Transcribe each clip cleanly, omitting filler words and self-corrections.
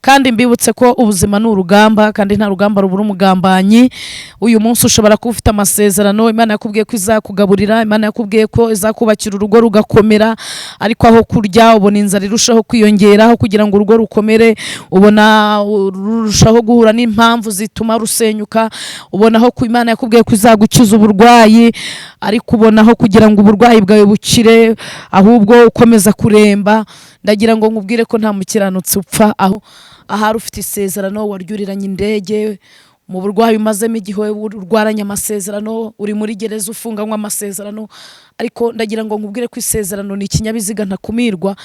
kandi mbibutse ko ubuzima ni urugamba kandi nta rugamba rubura umugambanyi. Uyu munsi ushobora kuba ufite amasezerano, Imana yakubwiye ko izakugaburira, Imana yakubwiye ko izakubakira urugo rugakomera, ariko aho kurya ubona inzara irushaho kwiyongeraho kugira ngo urugo rukomere, ubona rurushaho guhura n'impamvu zituma rusenyuka, ubonaho ko Imana yakubwiye ko izagukiza uburwayi, ariko ubonaho kugira ngo uburwayi bwawe bukire ahubwo ukomeza kuremba. Ndagira ngo nkubwire ko nta mukiranutsi upfa, aho ahari ufite isezerano waryuriranye indege mu burwayi umazemo igihe urwaranye amasezerano, uri muri gereza ufunganywe amasezerano, ariko ndagira ngo nkubwire ko isezerano ni ikinyabiziga ntakumirwa.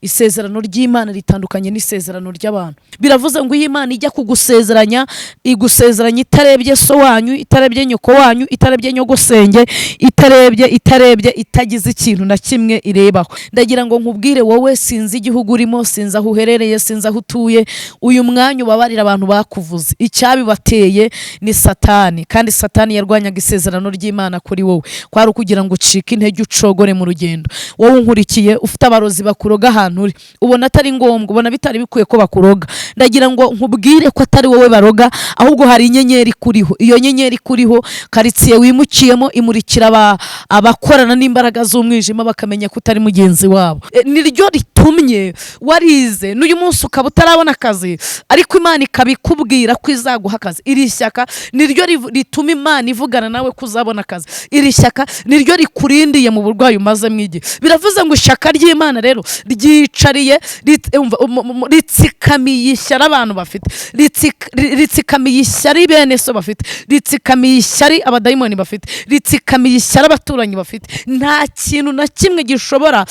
Isezerano ry'Imana ritandukanye n'isezerano ry'abantu. Biravuze ngo iyi Imana ijya kugusezeranya, igusezeranya itarebye so wanyu, itarebye nyoko wanyu, itarebye nyogosenge, itarebye itagize ikintu na kimwe irebaho. Ndagira ngo nkubwire wowe, sinzi igihugu urimo, sinzi aho uherereye, sinzi aho utuye, uyu mwanya ubabarira abantu bakuvuze. Icyabibateye ni Satani, kandi Satani yarwanyaga isezerano ry'Imana kuri wowe, kwari kugira ngo ucike intege ucogore mu rugendo. Wowe unkurikiye ufite abarozi bakuroga ahantu uri, ubona atari ngombwa, ubona bitari bikwiye ko bakuroga, ndagira ngo nkubwire ko atari wowe baroga, ahubwo hari inyenyeri kuriho. Iyo nyenyeri kuriho, karitsiye wimukiyemo imurikira abakorana n'imbaraga z'umwijima, bakamenya ko utari mugenzi wabo. Niryo ritumye warize n'uyu munsi ukaba utarabona akazi, ariko Imana ikabikubwira ko izaguha akazi. Iri shyaka niryo rituma Imana ivugana nawe ko uzabona akazi. Iri shyaka niryo rikurindiye mu burwayi umaze mw'igihe. Biravuze ngo ishyaka ry'Imana rero ryicariye ritsikamiye ishyari abantu bafite, ritsikamiye ishyari bene so bafite, ritsikamiye ishyari abadayimoni bafite, ritsikamiye ishyari abaturanyi bafite. Nta kintu na kimwe gishobora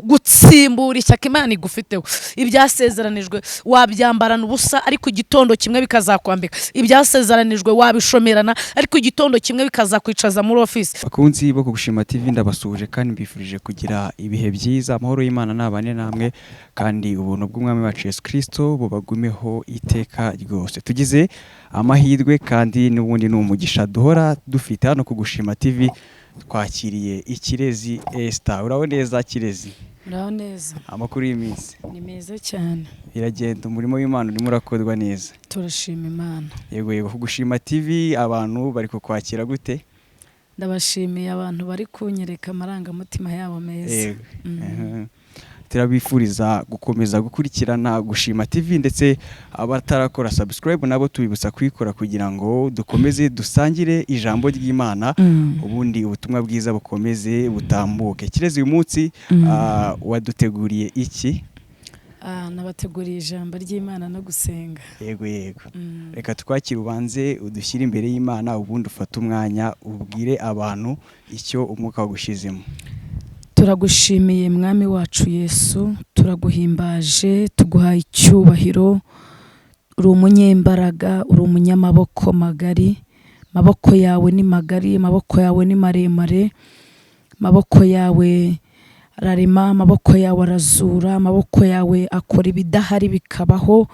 gutsimbura ishyaka Imana igufiteho. Ibyasezeranijwe wabyambarana ubusa, ariko igitondo kimwe bikazakwambika. Ibyasezeranijwe wabishomerana, ariko igitondo kimwe bikazakwicaza muri office. Bakunzi bo Kugushima TV ndabasuje kandi mbifurije kugira ibihe byiza. Amahoro y'Imana nabane namwe, kandi ubuntu bw'Umwami wacu Yesu Kristo bubagumeho iteka ryose. Tugize amahirwe kandi n'ubundi n'umugisha duhora dufite hano Kugushima TV. Twakiriye Ikirezi Esther. Uraho neza Kirezi? Uraho neza. Amakuru y'iminsi? Ni meza cyane. Iragenda, umurimo w'Imana urimo urakorwa neza. Turashima Imana. Yego, Kugushima TV abantu bari kukwakira gute? Ndabashimiye abantu bari kunyereka amarangamutima yabo meza. Turabifuriza gukomeza gukurikirana Gushima TV, ndetse abatarakora subscribe nabo tubibutsa kwikora kugira ngo dukomeze dusangire ijambo ry'Imana, ubundi ubutumwa bwiza bukomeze butambuke. Kirezi uyu munsi waduteguriye iki? Nabateguriye ijambo ry'Imana no gusenga. Yego. Reka twakire, ubanze udushyire imbere y'Imana, ubundi ufate umwanya ubwire abantu icyo umwuka wagushizemo. Turagushimiye Mwami wacu Yesu, turaguhimbaje, tuguhaye icyubahiro. Uri umunyembaraga, uri umunyamaboko magari. Maboko yawe ni magari, maboko yawe ni maremare, maboko yawe ararema, maboko yawe arazura, maboko yawe akora ibidahari bikabaho.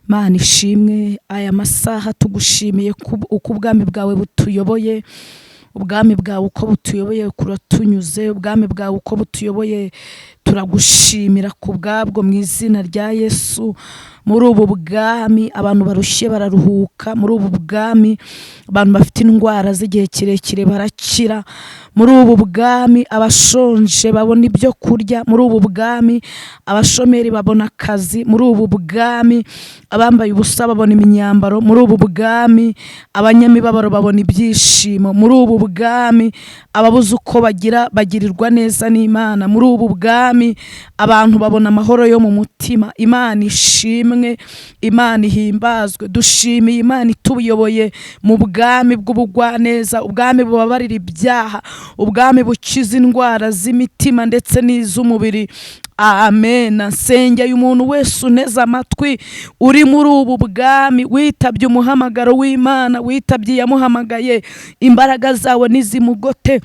Mana ishimwe, aya masaha tugushimiye uko ubwami bwawe butuyoboye. Ubwami bwawe uko butuyoboye kuratunyuze, ubwami bwawe uko butuyoboye turagushimira ku bwabwo mu izina rya Yesu. Muri ubu bwami abantu barushye bararuhuka, muri ubu bwami abantu bafite indwara z'igihe kirekire barakira, muri ubu bwami abashonje babona ibyo kurya, muri ubu bwami abashomeri babona akazi, muri ubu bwami abambaye ubusa babona imyambaro, muri ubu bwami abanyamibabaro babona ibyishimo, muri ubu bwami ababuze uko bagirirwa neza n'Imana, muri ubu bwami abantu babona amahoro yo mu mutima. Imana ishimwe, Imana ihimbazwe. Dushimiye Imana ituyoboye mu bwami bw'ubugwaneza, ubwami bubabarira ibyaha, ubwami bukiza indwara z'imitima ndetse n'iz'umubiri. Amen. Nsengeye umuntu wese uneze amatwi uri muri ubu bwami, witabye umuhamagaro w'Imana, witabye yamuhamagaye, imbaraga zawe nizimugote.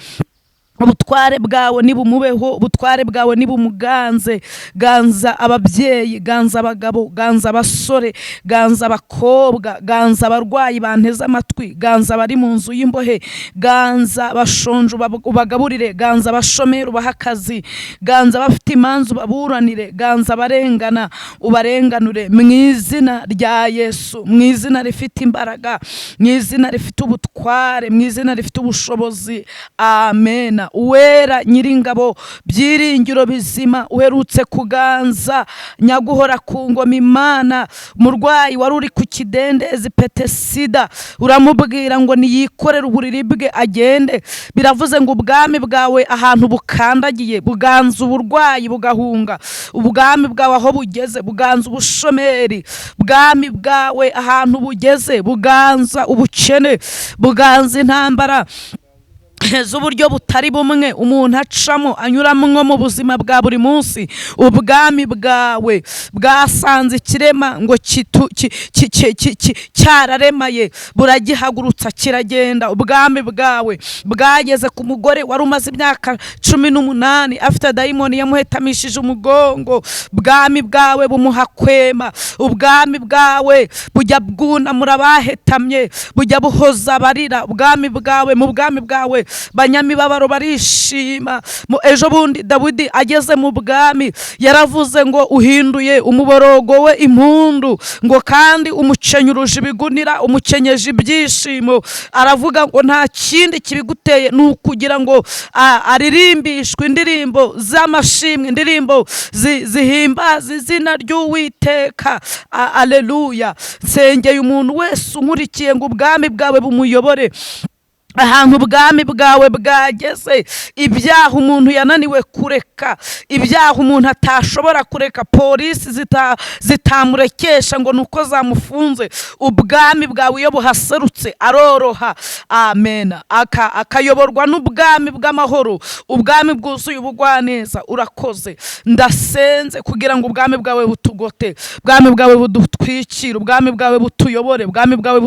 ubutware bwawe nibumubeho, ubutware bwawe nibumuganze. Ganza ababyeyi, ganza abagabo, ganza abasore, ganza abakobwa, ganza abarwayi banteze amatwi, ganza abari mu nzu y'imbohe, ganza abashonje ubagaburire, ganza abashomeri ubaha akazi, ganza abafite imanza ubaburanire, ganza abarengana ubarenganure mu izina rya Yesu, mu izina rifite imbaraga, mu izina rifite ubutware, mu izina rifite ubushobozi. Amen. Uwera nyiringabo, byiringiro bizima, uherutse kuganza, nyaguhora ku ngoma Imana, umurwayi wari uri ku kidendezi petesida, uramubwira ngo niyikorere uburiri bwe agende. Biravuze ngo ubwami bwawe ahantu bukandagiye buganza uburwayi bugahunga, ubwami bwawe aho bugeze buganza ubushomeri, ubwami bwawe ahantu bugeze buganza ubukene, buganza intambara z'uburyo butari bumwe umuntu acamo anyuramwo mu buzima bwa buri munsi. Ubwami bwawe bwasanze ikirema ngo cyararemaye buragihagurutsa kiragenda. Ubwami bwawe bwageze ku mugore wari umaze imyaka 18 afite dayimoni yamuhetamishije umugongo. Ubwami bwawe bumuha kwema, ubwami bwawe bujya bwunamura abahetamye, bujya buhoza abarira. Ubwami bwawe, mu bwami bwawe banyamibabaro barishima. Ejo bundi Dawidi ageze mu bwami yaravuze ngo uhinduye umuborogo we impundu, ngo kandi umukenyuruje ibigunira umukenyeje ibyishimo. Aravuga ngo nta kindi kibiguteye ni ukugira ngo aririmbishwe indirimbo z'amashimwe, indirimbo zihimbaza izina ry'Uwiteka. Aleluya. Nsengeye umuntu wese unkurikiye ngo ubwami bwawe bumuyobore ahantu ubwami bwawe bwageze. Ibyaha umuntu yananiwe kureka, ibyaha umuntu atashobora kureka, polisi zitamurekesha ngo nuko zamufunze, ubwami bwawe iyo buhaserutse aroroha. Amen. Akayoborwa n'ubwami bw'amahoro, ubwami bwuzuye ubugwaneza. Urakoze, ndasenze kugira ngo ubwami bwawe butugote, ubwami bwawe budutwikire, ubwami bwawe butuyobore, ubwami bwawe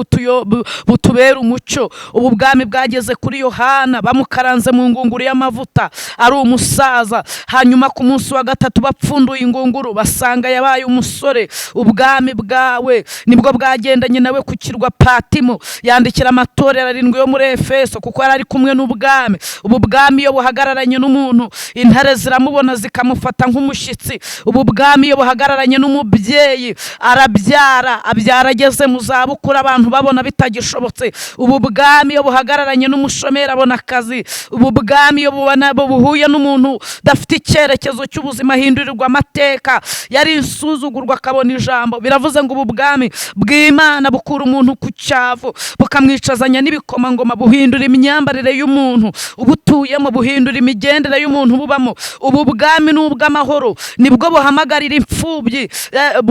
butubere umucyo. Ubu bwami bwageze kuri Yohana, bamukaranze mu ngunguru y'amavuta ari umusaza, hanyuma ku munsi wa gatatu bapfunduye ingunguru basanga yabaye umusore. Ubwami bwawe nibwo bwagendanye nawe ku kirwa Patimo, yandikira amatorero 7 yo muri Efeso kuko yari ari kumwe n'ubwami. Ubu bwami iyo buhagararanye n'umuntu, intare ziramubona zikamufata nk'umushyitsi. Ubu bwami iyo buhagararanye n'umubyeyi, arabyara, abyara ageze mu zabukuru abantu babona bitagishobotse. Ubu bwami iyo buhagararanye n'umushomeri abona akazi. Ubu bwami iyo buhuye n'umuntu dafite icyerekezo cy'ubuzima ahindurirwa amateka, yari insuzugurwa akabona ijambo. Biravuze ngo ubu bwami bw'Imana bukura umuntu ku cyavu bukamwicazanya n'ibikomangoma, buhindura imyambarire y'umuntu ubutuyemo, buhindura imigendere y'umuntu bubamo. Ubu bwami n'ubw'amahoro, nibwo buhamagarira imfubyi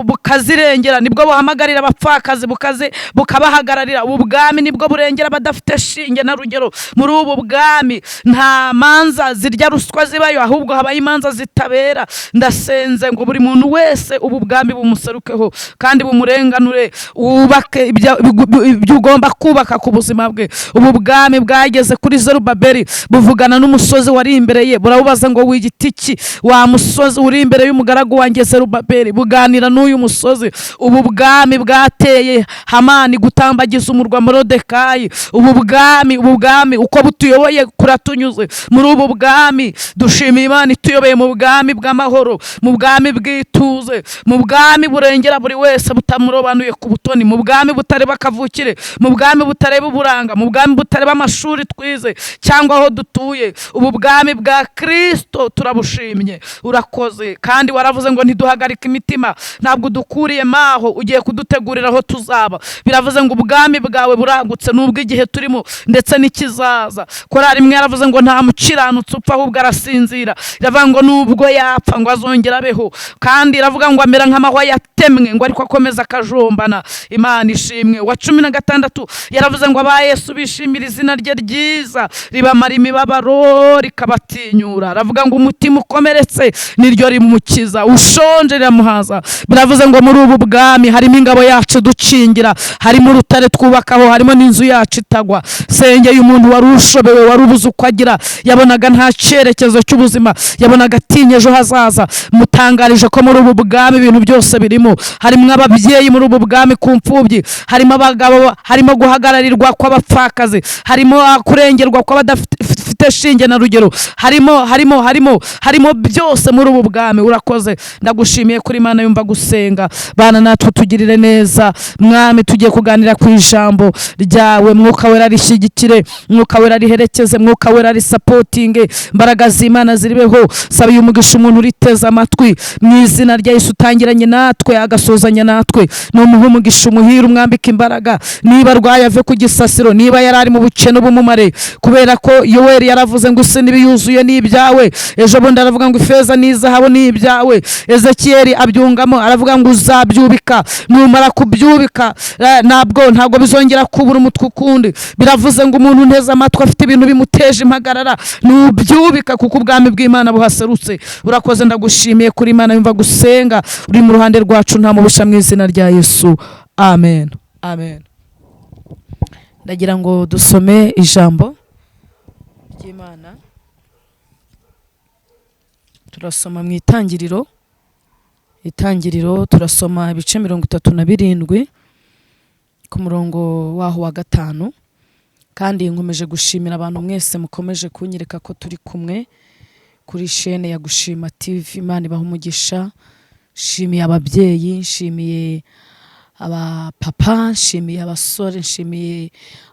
bukazirengera, nibwo buhamagarira abapfakazi bukabahagararira. Ubu bwami nibwo burengera abadafite shinge na rugero. Muri ubu bwami nta manza zirya ruswa zibayo, ahubwo habaye imanza zitabera. Ndasenze ngo buri muntu wese ubu bwami bumuserukeho kandi bumurenganure, wubake ibyo ugomba kubaka ku buzima bwe. Ubu bwami bwageze kuri Zerubabeli, buvugana n'umusozi wari imbere ye, burabubaza ngo w'igiti ki wa musozi uri imbere y'umugaragu wanjye Zerubabeli, buganira n'uyu musozi. Ubu bwami bwateye Hamani gutambagiza umurwa Morodekayi. Ubu bwami uko butuyoboye kuratunyuze. Muri ubu bwami dushimiye Imana ituyobeye mu bwami bw'amahoro, mu bwami bw'ituze, mu bwami burengera buri wese butamurobanuye ku butoni, mu bwami butareba akavukire, mu bwami butareba uburanga, mu bwami butareba amashuri twize cyangwa aho dutuye. Ubu bwami bwa Kristo turabushimye. Urakoze kandi waravuze ngo ntiduhagarike imitima, ntabwo dukuriye maho, ugiye kudutegurira aho tuzaba. Biravuze ngo ubwami bwawe buragutse n'ubw'igihe turimo ndetse n'ikizaza. Korari imwe yaravuze ngo nta mukiranutsi upfa ahubwo arasinzira. iravuga ngo nubwo yapfa ngo azongera abeho, kandi iravuga ngo amera nk'amahwa yatemwe ngo ariko akomeza akajombana. Imana ishimwe. Wa 16 yaravuze ngo aba Yesu bishimira izina rye ryiza ribamara imibabaro rikabatinyura. Aravuga ngo umutima ukomeretse niryo rimukiza, ushonje riramuhaza. Biravuze ngo muri ubu bwami harimo ingabo yacu ducingira, harimo urutare twubakaho, harimo n'inzu yacu itagwa. Sengeye umuntu wari ushobewe, wari ubuze uko agira, yabonaga nta cyerekezo cy'ubuzima, yabonaga atinya ejo hazaza. Mutangarije ko muri ubu bwami ibintu byose birimo. Harimo ababyeyi muri ubu bwami ku mfubyi, harimo abagabo, harimo guhagararirwa kw'abapfakazi, harimo kurengerwa kw'abadafite shinge na rugero, harimo byose muri ubu bwami. Urakoze, ndagushimiye kuri Imana yumva gusenga. Bana natwe tugirire neza Mwami, tugiye kuganira ku ijambo ryawe. Mwuka wera rishyigikire, Mwuka wera riherekeze, Mwuka wera risapotinge, imbaraga z'Imana ziribeho. Saba uyu mugisha umuntu uriteze amatwi mu izina rya Yesu, utangiranye natwe agasozanya natwe. N'umuha umugisha, umuhira, umwambika imbaraga. Niba arwaye ave ku gisasiro, niba yari ari mu bukene bumumare, kubera ko Yoweri yaravuze ngo ise n'ibiyuzuye ni ibyawe. Ejo bundi aravuga ngo ifeza n'izahabu ni ibyawe. Ezekiyeli abyungamo aravuga ngo uzabyubika, numara kubyubika ntabwo bizongera kubura umutwe ukundi. Biravuze ngo umuntu nteze amatwi afite ibintu bimuteje impagarara, nubyubika kuko ubwami bw'Imana buhaserutse. Urakoze, ndagushimiye kuri Imana yumva gusenga, uri mu ruhande rwacu, nta mubisha mu izina rya Yesu, amen, amen. Ndagira ngo dusome ijambo ry'Imana. Turasoma mu Itangiriro turasoma ibice 37 ku murongo waho wa 5. Kandi nkomeje gushimira abantu mwese mukomeje kunyereka ko turi kumwe kuri chaîne ya Gushima TV. Imana ibaha umugisha. Nshimiye ababyeyi, nshimiye abapapa, nshimiye abasore, nshimiye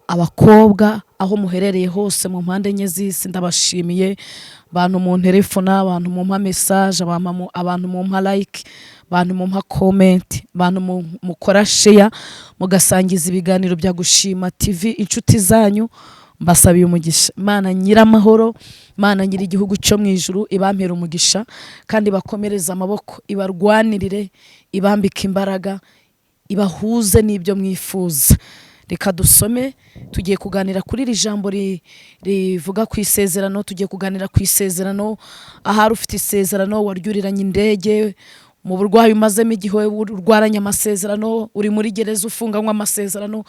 abakobwa aho muherereye hose mu mpande enye z'isi. Ndabashimiye abantu mu telefona, abantu mu mpa message, abantu mu mpa like, abantu mu mpa comment, abantu mukora share, mugasangiza ibiganiro bya Gushima TV inshuti zanyu. Mbasabiye umugisha. Imana nyiramahoro, Imana nyiri igihugu cyo mu ijuru ibampera umugisha, kandi bakomereza amaboko, ibarwanirire, ibambika imbaraga, ibahuze n'ibyo mwifuza. Reka dusome. Tugiye kuganira kuri iri jambo rivuga ku isezerano. Tugiye kuganira ku isezerano. Ahari ufite isezerano, waryuriranye indege mu burwayi umazemo igihe, urwaranye amasezerano, uri muri gereza ufunganywe amasezerano.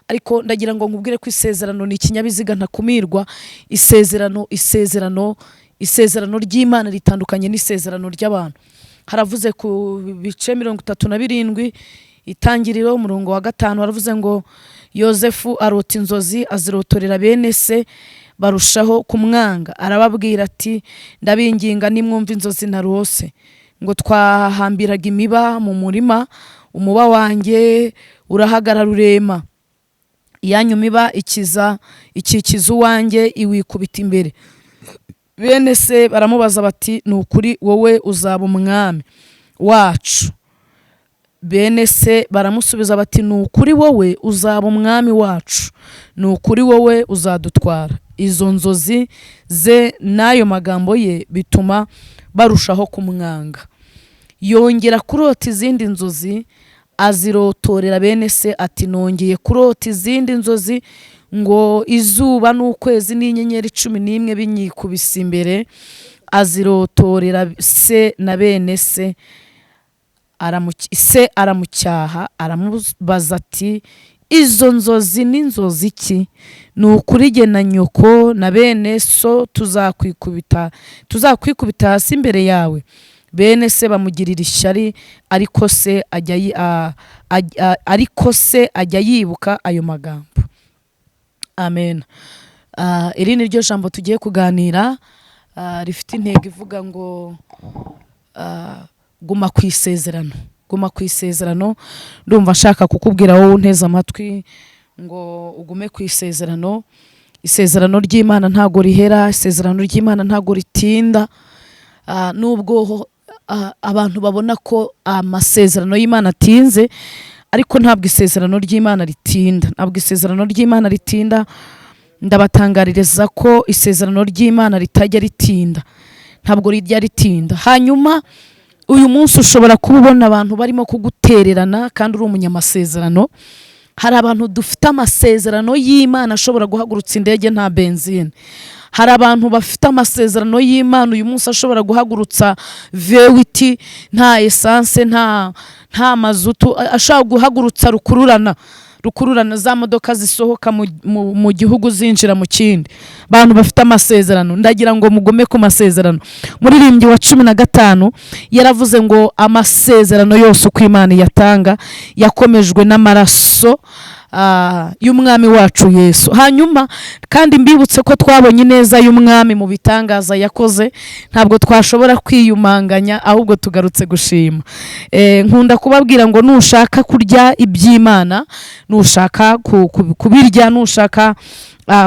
Ariko ndagira ngo nkubwire ko isezerano ni ikinyabiziga ntakumirwa. Isezerano ry'Imana ritandukanye n'isezerano ry'abantu. Haravuze ku bice 37 Itangiriro umurongo wa 5, haravuze ngo Yozefu arota inzozi, azirotorera bene se, barushaho kumwanga. Arababwira ati, ndabinginga nimwumva inzozi narose, ngo twahambiraga imiba mu murima, umuba wanjye urahagarara urema, iyanyu miba ikikiza uwanjye iwikubita imbere. Bene se baramubaza bati, ni ukuri wowe uzaba umwami wacu? Bene se baramusubiza bati, ni ukuri wowe uzaba umwami wacu, ni ukuri wowe uzadutwara. Izo nzozi ze n'ayo magambo ye bituma barushaho kumwanga. Yongera kurota izindi nzozi, azirotorera bene se ati, nongeye kurota izindi nzozi, ngo izuba n'ukwezi n'inyenyeri 11 binyikubise imbere. Azirotorera se na bene se. Se aramucyaha, aramubaza ati, izo nzozi ni inzozi ki? Ni ukuri jye na nyoko na bene so tuzakwikubita hasi imbere yawe. Bene se bamugirira ishyari, ariko se ajya yibuka ayo magambo. Amen. Iri ni ryo jambo tugiye kuganira, rifite intego ivuga ngo guma ku isezerano. Guma ku isezerano. Ndumva nshaka kukubwira wowe unteze amatwi ngo ugume ku isezerano. Isezerano ry'Imana ntago rihera, isezerano ry'Imana ntago ritinda. Nubwo abantu babona ko amasezerano y'Imana atinze, ariko ntabwo isezerano ry'Imana ritinda. Ntabwo isezerano ry'Imana ritinda. Ndabatangaririza ko isezerano ry'Imana ritajya ritinda. ntabwo rijya ritinda. Hanyuma uyu munsi ushobora kuba ubona abantu barimo kugutererana kandi uri umunyamasezerano. Hari abantu dufite amasezerano y'Imana ashobora guhagurutsa indege nta benzine. Hari abantu bafite amasezerano y'Imana uyu munsi ashobora guhagurutsa vewiti nta essence nta mazutu, ashobora guhagurutsa rukururana za modoka zisohoka mu gihugu zinjira mu kindi. Abantu bafite amasezerano, ndagira ngo mugome ku masezerano. Muririmbyi wa 15 yaravuze ngo amasezerano yose uko Imana yatanga yakomejwe n'amaraso y'umwami wacu Yesu. Hanyuma kandi mbibutse ko twabonye neza y'umwami mu bitangaza yakoze, ntabwo twashobora kwiyumanganya ahubwo tugarutse gushima. Nkunda kubabwira ngo nushaka kurya iby'Imana, nushaka kubirya, nushaka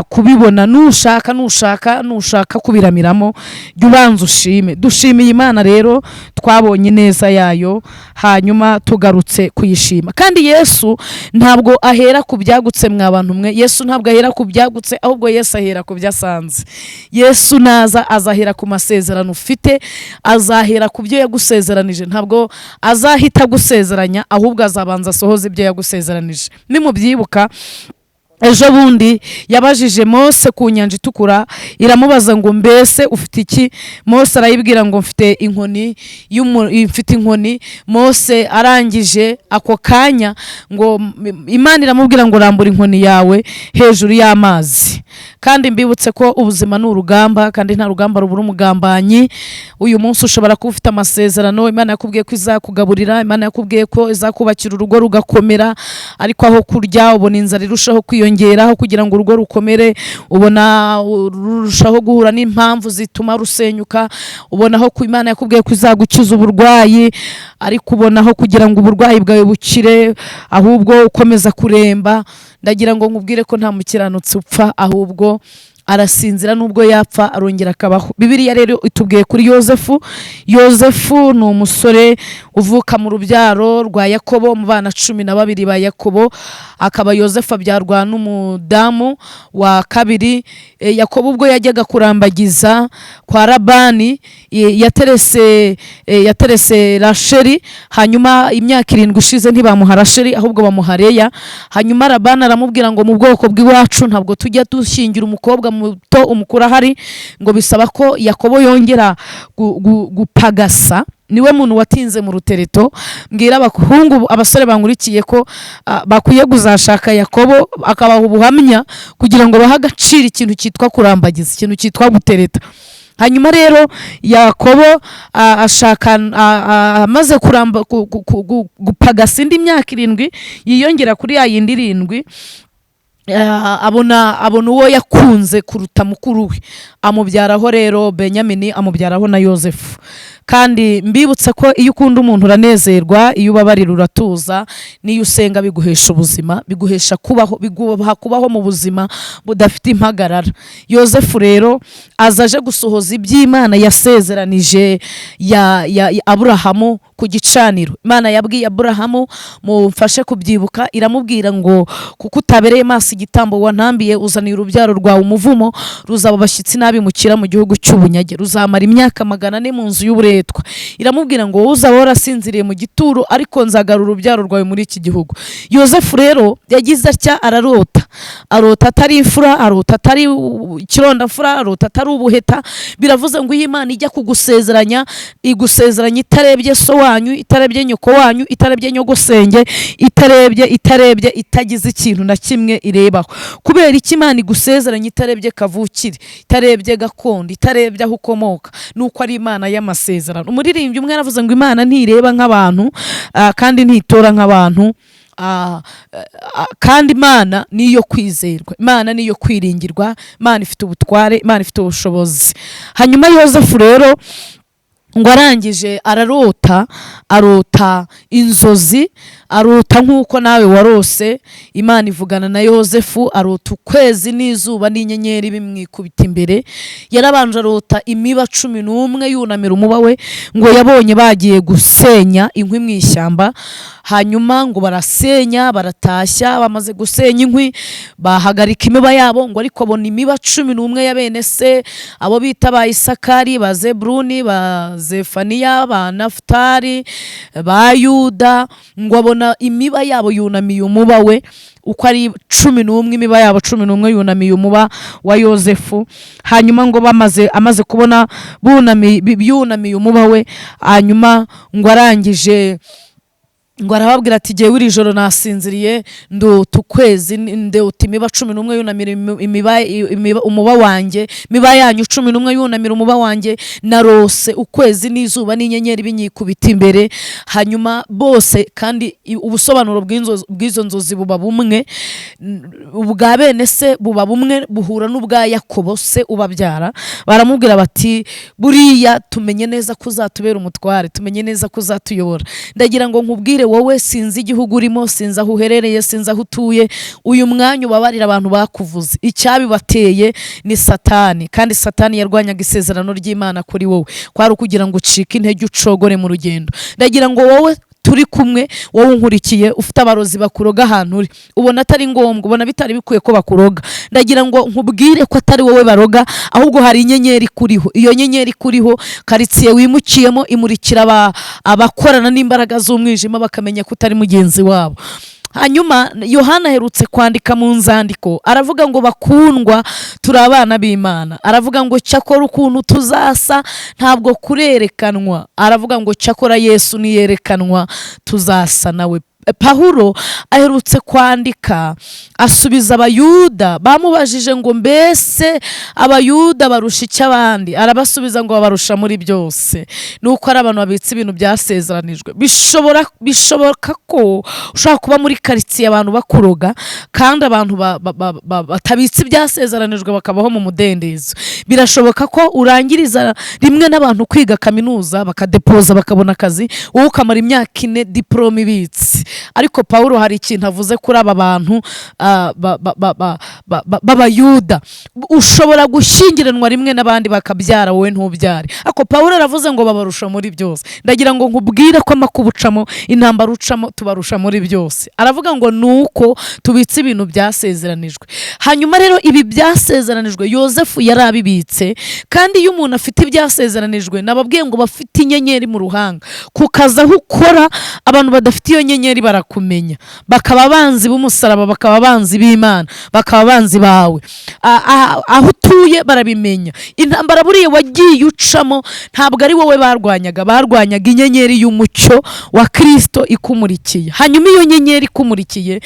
kubibona, nushaka kubiramiramo, jya ubanza ushime. Dushimiye Imana rero, twabonye neza yayo, hanyuma tugarutse kuyishima. Kandi Yesu ntabwo ahera ku byagutse mwa bantu mwe. Yesu ntabwo ahera ku byagutse, ahubwo Yesu ahera ku byasanze. Yesu naza azahera ku masezerano ufite, azahera ku byo yagusezeranije. Ntabwo azahita gusezeranya, ahubwo azabanza asohoza ibyo yagusezeranije. Nimubyibuka, ejo bundi yabajije Mose ku nyanja itukura, iramubaza ngo mbese ufite iki? Mose arayibwira ngo mfite inkoni. Mose arangije ako kanya ngo Imana iramubwira ngo rambura inkoni yawe hejuru y'amazi. Kandi mbibutse ko ubuzima ni urugamba, kandi nta rugamba rubura umugambanyi. Uyu munsi ushobora kuba ufite amasezerano, Imana yakubwiye ko izakugaburira, Imana yakubwiye ko izakubakira urugo rugakomera, ariko aho kurya ubona inzara irushaho kwiyongeraho kugira ngo urugo rukomere, ubona rurushaho guhura n'impamvu zituma rusenyuka, ubonaho ko Imana yakubwiye ko izagukiza uburwayi, ariko ubonaho kugira ngo uburwayi bwawe bukire ahubwo ukomeza kuremba. Ndagira ngo nkubwire ko nta mukiranutsi upfa, ahubwo arasinzira, nubwo yapfa arongera akabaho. Bibiliya rero itubwiye kuri Yozefu. Yozefu ni umusore uvuka mu rubyaro rwa Yakobo, mu bana 12 ba Yakobo. Akaba Yozefu abyarwa n'umudamu wa kabiri. Yakobo ubwo yajyaga kurambagiza kwa Labani, yaterese Rasheli. Hanyuma imyaka 7 ishize ntibamuha Rasheli, ahubwo bamuha Leya. Hanyuma Labani aramubwira ngo mu bwoko bw'iwacu ntabwo tujya dushyingira umukobwa muto umukuru ahari, ngo bisaba ko Yakobo yongera gupagasa. Niwe muntu watinze mu rutereto. Mbwira abahungu, abasore bankurikiye ko bakwiye kuzashaka Yakobo akabaha ubuhamya kugira ngo baha agaciro ikintu cyitwa kurambagiza, ikintu cyitwa gutereta. Hanyuma rero Yakobo ashaka amaze gupagasa indi myaka 7 yiyongera kuri ya yindi 7. Abona uwo yakunze kuruta mukuru we, amubyaraho rero Benyamini, amubyaraho na Yozefu. Kandi mbibutse ko iyo ukunda umuntu uranezerwa, iyo ubabarira uratuza, niyo usenga biguhesha ubuzima, biguhesha kubaho mu buzima budafite impagarara. Yozefu rero azaje gusohoza iby'Imana yasezeranije ya Aburahamu ku gicaniro. Imana yabwiye Aburahamu, mufashe kubyibuka, iramubwira ngo kuko utabereye maso igitambo wantambiye, uzaniye urubyaro rwawe umuvumo, ruzaba abashyitsi n'abimukira mu gihugu cy'ubunyage, ruzamara imyaka 400 mu nzu y'uburetwa. Iramubwira ngo uzaba warasinziriye mu gituro, ariko nzagarura urubyaro rwawe muri iki gihugu. Yozefu rero yagize atya, ararota atari imfura, arota atari ikirondafura, arota atari ubuheta. Biravuze ngo Imana ijya kugusezeranya, igusezeranya itarebye so wanyu, itarebye nyoko wanyu, itarebye nyogosenge, itarebye itagize ikintu na kimwe irebaho. Kubera iki Imana igusezeranya itarebye kavukire, itarebye gakondo, itarebye aho ukomoka? Nuko ari Imana y'amasezerano. Umuririmbyi umwe yaravuze ngo Imana ntireba nk'abantu, kandi ntitora nk'abantu. Kandi Imana niyo kwizerwa, Imana niyo kwiringirwa, Imana ifite ubutware, Imana ifite ubushobozi. Hanyuma Yozefu rero ngo arangije arota inzozi, arota nk'uko nawe warose. Imana ivugana na Yozefu, arota ukwezi n'izuba n'inyenyeri bimwikubita imbere. Yarabanje arota imiba 11 yunamira umuba we, ngo yabonye bagiye gusenya inkwi mu ishyamba. Hanyuma ngo barasenya, baratashya, bamaze gusenya inkwi bahagarika imiba yabo, ngo ariko abona imiba 11 ya bene se, abo bita ba Isakari, ba Zeburuni, ba Zefaniya, ba Nafutali, ba Yuda, ngo abona imiba yabo yunamiye umuba we uko ari 11, imiba yabo 11 yunamiye umuba wa Yozefu. Hanyuma ngo amaze kubona yunamiye umuba we, hanyuma ngo arangije ngo arababwira ati giye wiri joro nasinziriye ndota ukwezi, ndota imiba 11 yunamira umuba wanjye, imiba yanyu 11 yunamira umuba wanjye, narose ukwezi n'izuba n'inyenyeri binyikubita imbere. Hanyuma bose kandi ubusobanuro bw'izo nzozi buba bumwe, ubwa bene se buba bumwe, buhura n'ubwa Yakobo se ubabyara. Baramubwira bati buriya tumenye neza ko uzatubera umutware, tumenye neza ko uzatuyobora. Ndagira ngo nkubwire wowe, sinzi igihugu urimo, sinzi aho uherereye, sinzi aho utuye, uyu mwanya ubabarira abantu bakuvuze. Icyabibateye ni Satani, kandi Satani yarwanyaga isezerano ry'Imana kuri wowe, kwari ukugira ngo ucike intege, ucogore mu rugendo. Ndagira ngo wowe turi kumwe, wowe unkurikiye, ufite abarozi bakuroga ahantu uri, ubona atari ngombwa, ubona bitari bikwiye ko bakuroga, ndagira ngo nkubwire ko atari wowe baroga, ahubwo hari inyenyeri kuriho. Iyo nyenyeri kuriho, karitsiye wimukiyemo imurikira abakorana n'imbaraga z'umwijima, bakamenya ko utari mugenzi wabo. Hanyuma Yohana aherutse kwandika mu nzandiko, aravuga ngo bakundwa turi abana b'Imana, aravuga ngo cyakora ukuntu tuzasa ntabwo kurerekanwa, aravuga ngo cyakora Yesu niyerekanwa tuzasa nawe. Pawulo aherutse kwandika asubiza abayuda bamubajije ngo mbese abayuda barusha iki abandi, arabasubiza ngo babarusha muri byose. Nuko ari abantu babitse ibintu byasezeranijwe. Bishoboka ko ushobora kuba muri karitsiye abantu bakuroga, kandi abantu batabitse ibyasezeranijwe bakabaho mu mudendezo. Birashoboka ko urangiriza rimwe n'abantu kwiga kaminuza bakadepoza bakabona akazi, wowe ukamara imyaka 4 diplome ibitse. Ariko Pawulo hari ikintu avuze kuri aba bantu b'abayuda, ushobora gushyingiranwa rimwe n'abandi bakabyara, wowe ntubyare. Ariko Pawulo aravuze ngo babarusha muri byose. Ndagira ngo nkubwire ko amakuba ucamo, intambara ucamo, tubarusha muri byose. Aravuga ngo nuko tubitse ibintu byasezeranijwe. Hanyuma rero ibi byasezeranijwe Yozefu yari abibitse, kandi iyo umuntu afite ibyasezeranijwe, nababwiye ngo bafite inyenyeri mu ruhanga, ku kazi aho ukora abantu badafite iyo nyenyeri barakumenya, bakaba abanzi b'umusaraba, bakaba abanzi b'Imana, bakaba abanzi bawe. Aho utuye barabimenya. Intambara buriya wagiye ucamo ntabwo ari wowe barwanyaga inyenyeri y'umucyo wa Kristo ikumurikiye. Hanyuma iyo nyenyeri ikumurikiye,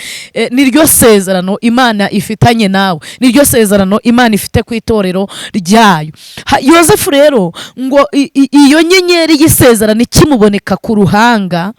niryo sezerano Imana ifitanye nawe, niryo sezerano Imana ifite ku itorero ryayo. Yozefu rero ngo iyo nyenyeri y'isezerano ikimuboneka ku ruhanga,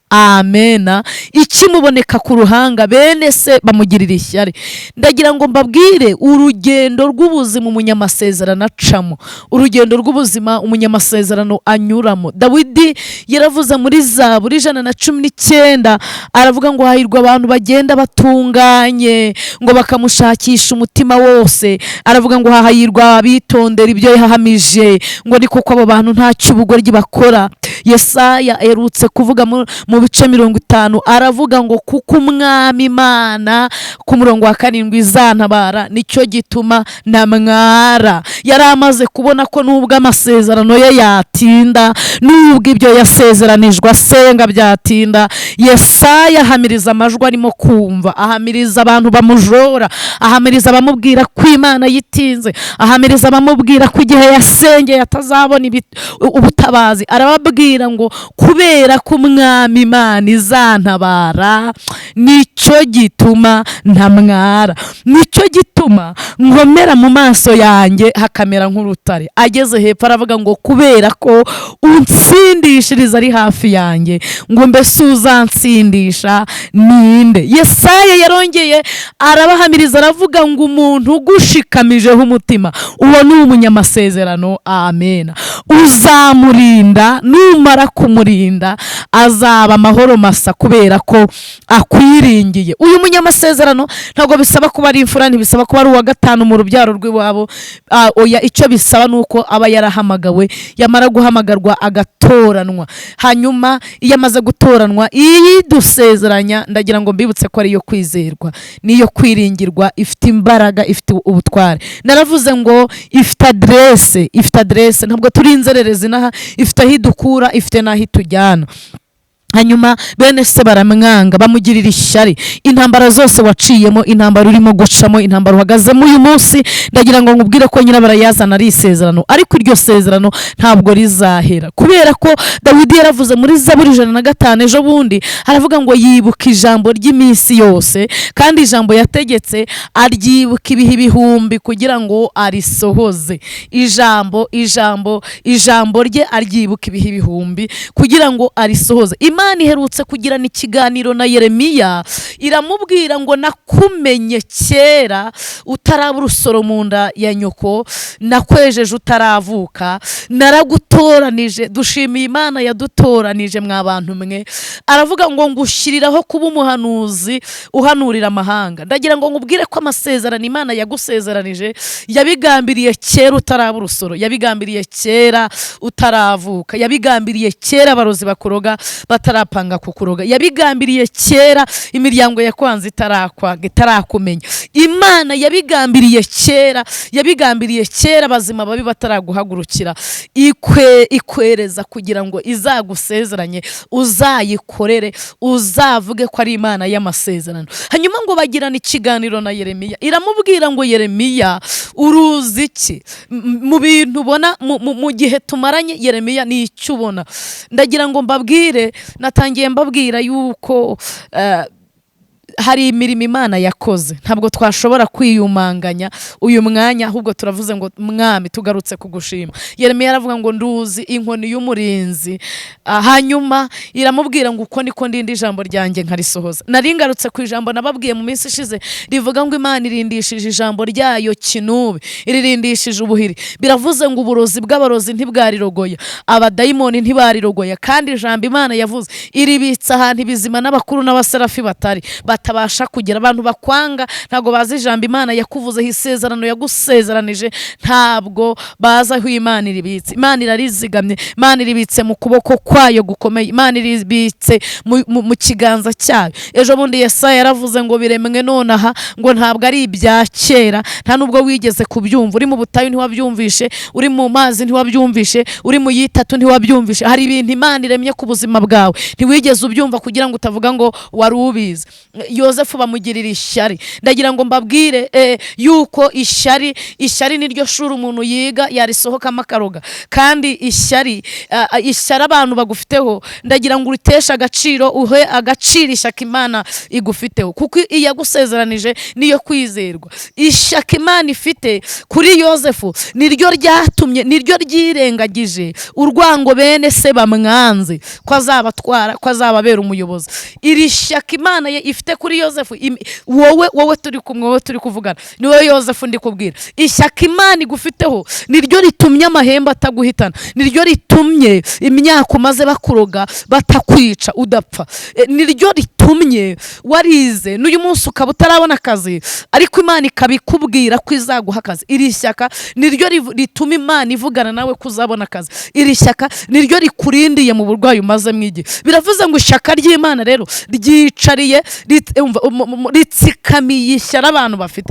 amena, ikimuboneka ku ruhanga, bene se bamugirira ishyari. Ndagira ngo mbabwire urugendo rw'ubuzima umunyamasezerano acamo, urugendo rw'ubuzima umunyamasezerano anyuramo. Dawidi yaravuze muri Zaburi 119, aravuga ngo hahirwa abantu bagenda batunganye, ngo bakamushakisha umutima wose. Aravuga ngo hahirwa abitondera ibyo yahamije, ngo ni kuko abo bantu nta cy'ubugoryi bakora. Yesaya aherutse kuvuga mu bice 50, aravuga ngo kuko umwami Imana ku murongo wa 7 izantabara, nicyo gituma namwara. Yari amaze kubona ko nubwo amasezerano ye yatinda, nubwo ibyo yasezeranijwe asenga byatinda, Yesaya ahamiriza amajwi arimo kumva, ahamiriza abantu bamujora, ahamiriza abamubwira ko Imana yitinze, ahamiriza abamubwira ko igihe yasengeye atazabona ubutabazi. Arababwira ngo kubera ko umwami Imana izantabara, nicyo gituma ntamwara, nicyo gituma nkomera mu maso yanjye hakamera nk'urutare. Ageze hepfo aravuga ngo kubera ko unsindishiriza ari hafi yanjye, ngo mbese uzansindisha ninde? Yesaya yarongeye arabahamiriza aravuga ngo umuntu ugushikamijeho umutima, uwo ni umunyamasezerano. Amen. Uzamurinda, numara kumurinda azaba amahoro masa kubera ko akwiringiye. Uyu munyamasezerano ntabwo bisaba kuba ari imfura, ntibisaba kuba ari uwa gatanu mu rubyaro rw'iwabo. Oya, icyo bisaba ni uko aba yarahamagawe, yamara guhamagarwa agatoranwa. Hanyuma iyo amaze gutoranwa, iyi dusezeranya ndagira ngo mbibutse ko ariyo kwizerwa, niyo kwiringirwa, ifite imbaraga, ifite ubutware. Naravuze ngo ifite adresse, ntabwo turi inzererezi naha, ifite aho idukura, ifite n'aho itujyana. Hanyuma bene se baramwanga, bamugirira ishyari. Intambara zose waciyemo, intambara urimo gucamo, intambara uhagazemo uyu munsi, ndagira ngo nkubwire ko nyirabarayazana ari isezerano, ariko iryo sezerano ntabwo rizahera, kubera ko Dawidi yaravuze muri Zaburi 105 ejo bundi, haravuga ngo yibuka ijambo ry'iminsi yose, kandi ijambo yategetse aryibuka ibihe ibihumbi kugira ngo arisohoze. Ijambo rye aryibuka ibihe ibihumbi kugira ngo arisohoze. Imana iherutse kugirana ikiganiro na Yeremiya, iramubwira ngo nakumenye kera utaraba urusoro mu nda ya nyoko, nakwejeje utaravuka, naragutoranije. Dushimiye Imana yadutoranije mwa bantu mwe. Aravuga ngo ngushyiriraho kuba umuhanuzi uhanurira amahanga. Ndagira ngo nkubwire ko amasezerano Imana yagusezeranije yabigambiriye kera utaraba urusoro, yabigambiriye kera utaravuka, yabigambiriye kera abarozi bakuroga batarapanga kukuroga, yabigambiriye kera imiryango yakwanze itarakumenya. Imana yabigambiriye kera bazima babi bataraguhagurukira, ikwereza kugira ngo izagusezeranye, uzayikorere, uzavuge ko ari Imana y'amasezerano. Hanyuma ngo bagirana ikiganiro na Yeremiya, iramubwira ngo Yeremiya, uruzi iki mu bintu ubona mu gihe tumaranye? Yeremiya, ni icyo ubona? Ndagira ngo mbabwire, natangiye mbabwira yuko hari imirimo Imana yakoze, ntabwo twashobora kwiyumanganya uyu mwanya, ahubwo turavuze ngo mwami tugarutse kugushima. Yeremiya aravuga ngo nduzi inkoni y'umurinzi. Hanyuma iramubwira ngo uko niko ndinda ijambo ryanjye nkarisohoza. Nari ngarutse ku ijambo nababwiye mu minsi ishize rivuga ngo Imana irindishije ijambo ryayo kinubi, iririndishije ubuhiri. Biravuze ngo uburozi bw'abarozi ntibwarirogoya, abadayimoni ntibarirogoya, kandi ijambo Imana yavuze iribitse ahantu ibizima n'abakuru n'abaserafi batabasha kugira. Abantu bakwanga ntabwo bazi ijambo Imana yakuvuzeho, isezerano yagusezeranije, ntabwo baza aho Imana iribitse. Imana irarizigamye, Imana iribitse mu kuboko kwayo gukomeye, Imana iribitse mu kiganza cyayo. Ejo bundi Yesaya yaravuze ngo biremwe nonaha, ngo ntabwo ari ibya kera, nta nubwo wigeze kubyumva. Uri mu butayu ntiwabyumvishe, uri mu mazi ntiwabyumvishe, uri mu yitatu ntiwabyumvishe. Hari ibintu Imana iremye ku buzima bwawe ntiwigeze ubyumva kugira ngo utavuga ngo wari ubizi. Yozefu bamugirira ishyari. Ndagira ngo mbabwire yuko ishyari niryo shuri umuntu yiga yarisohokamo akaroga, kandi ishyari abantu bagufiteho, ndagira ngo uriteshe agaciro, uhe agaciro ishyaka Imana igufiteho, kuko iyagusezeranije niyo kwizerwa. Ishyaka Imana ifite kuri Yozefu niryo ryatumye, niryo ryirengagije urwango bene se bamwanze ko azabatwara, ko azababera umuyobozi. Iri shyaka Imana ifite kuri Yozefu, wowe turi kumwe, wowe turi kuvugana, ni wowe Yozefu ndi kubwira. Ishyaka Imana igufiteho niryo ritumye amahembe ataguhitana, niryo ritumye imyaka umaze bakuroga batakwica udapfa, niryo ritumye warize n'uyu munsi ukaba utarabona akazi, ariko Imana ikabikubwira ko izaguha akazi. Iri shyaka niryo rituma Imana ivugana nawe kuzabona akazi. Iri shyaka niryo rikurindiye mu burwayi umaze mw'igihe. Biravuze ngo ishyaka ry'Imana rero ryicariye ritsikamiye ishyari abantu bafite,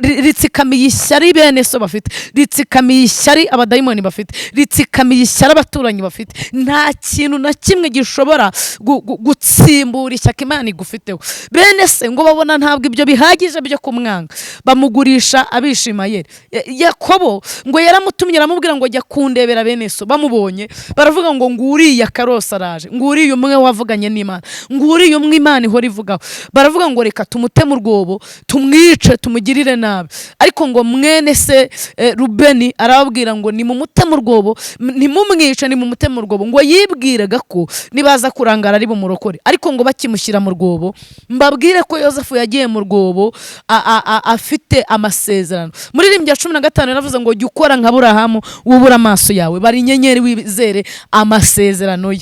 ritsikamiye ishyari bene so bafite, ritsikamiye ishyari abadayimoni bafite, ritsikamiye ishyari abaturanyi bafite. Nta kintu na kimwe gishobora gutsimbura ishyaka Imana igufiteho. Bene se ngo babona ntabwo ibyo bihagije byo kumwanga, bamugurisha Abishimayeli. Yakobo ngo yaramutumye aramubwira ngo jya kundebera bene so. Bamubonye baravuga ngo nguriya Karosi araje, nguriya umwe wavuganye n'Imana, nguriya umwe Imana ihora ivugaho. Baravuga ngo reka tumuteme urwobo, tumwice, tumugirire nabi. Ariko ngo mwene se Rubeni arababwira ngo nimumuteme urwobo, nimumwice, nimumuteme urwobo. Ngo yibwiraga ko nibaza kurangara ari bumurokore. Ariko ngo bakimushyira mu rwobo, mbabwire ko Yosefu yagiye mu rwobo afite amasezerano. Muririmbyi 15 yaravuze ngo jya ukora nka Aburahamu wubura amaso yawe, bari inyenyeri wizere amasezerano ye.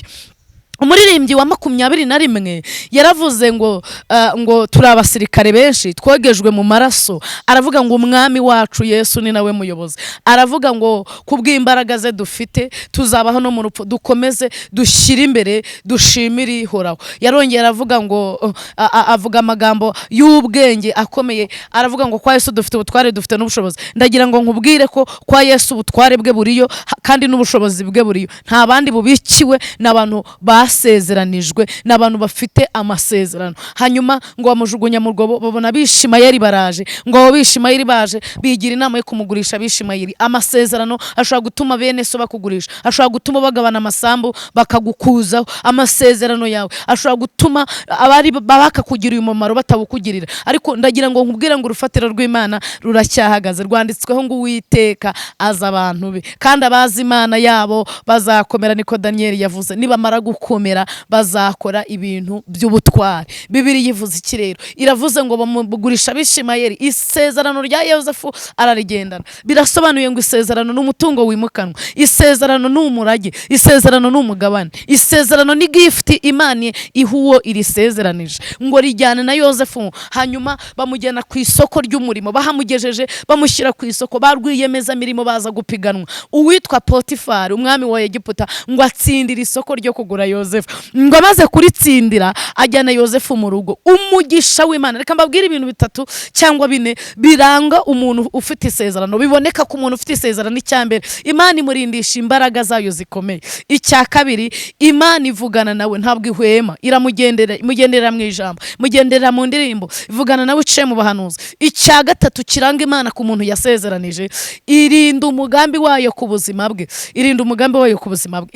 Umuririmbyi wa 21 yaravuze ngo turi abasirikare benshi twogejwe mu maraso. Aravuga ngo umwami wacu Yesu ni nawe muyobozi. Aravuga ngo kubw'imbaraga ze dufite tuzabaho no mu rupfu, dukomeze dushyire imbere, dushimire ihoraho. Yarongera aravuga ngo avuga amagambo y'ubwenge akomeye. Aravuga ngo kwa Yesu dufite ubutware, dufite n'ubushobozi. Ndagira ngo nkubwire ko kwa Yesu ubutware bwe buriyo kandi n'ubushobozi bwe buriyo. Nta bandi bubikiwe n'abantu basezeranijwe, n'abantu bafite amasezerano. Hanyuma ngo bamujugunya mu rwobo, babona Abishimayeli baraje. Ngo abo Bishimayeli baje bigira inama yo kumugurisha Abishimayeli. Amasezerano ashobora gutuma bene so bakugurisha, ashobora gutuma bagabana amasambu bakagukuzaho. Amasezerano yawe ashobora gutuma abari bakakugirira umumaro batabukugirira. Ariko ndagira ngo nkubwire ngo urufatiro rw'Imana ruracyahagaze. Rwanditsweho ngo Uwiteka aza abantu be, kandi abazi Imana yabo bazakomera, niko Daniel yavuze. Nibamara gukomera bazakora ibintu by'ubutwari. Bibiliya ivuze iki rero? Iravuze ngo bamugurisha Abishimayeli. Isezerano rya Yosefu ararigendana. Birasobanuye ngo isezerano n'umutungo wimukanwa, isezerano n'umurage, isezerano n'umugabane, isezerano ni gift Imana ihuwo irisezeranije ngo rijyane na Yosefu. Hanyuma bamujyana ku isoko ry'umurimo, bahamugejeje bamushyira ku isoko. Ba rw'iyemezamirimo baza gupiganwa. Uwitwa Potifari umwami wa Egiputa ngo atsindira isoko ryo kugura Yosefu. Ngo amaze kuritsindira ajyana Yosefu mu rugo. Umugisha w'Imana, reka mbabwire ibintu 3 cyangwa 4 biranga umuntu ufite isezerano, biboneka ku muntu ufite isezerano. Icyambere, Imana imurindisha imbaraga zayo zikomeye. Icya kabiri, Imana ivugana nawe ntabwo ihwema, imugendera mu ijambo, mugendera mu ndirimbo, ivugana nawe iciye mu bahanuzi. Icya gatatu kiranga Imana ku muntu yasezeranije, irinda umugambi wayo ku buzima bwe, irinda umugambi wayo ku buzima bwe.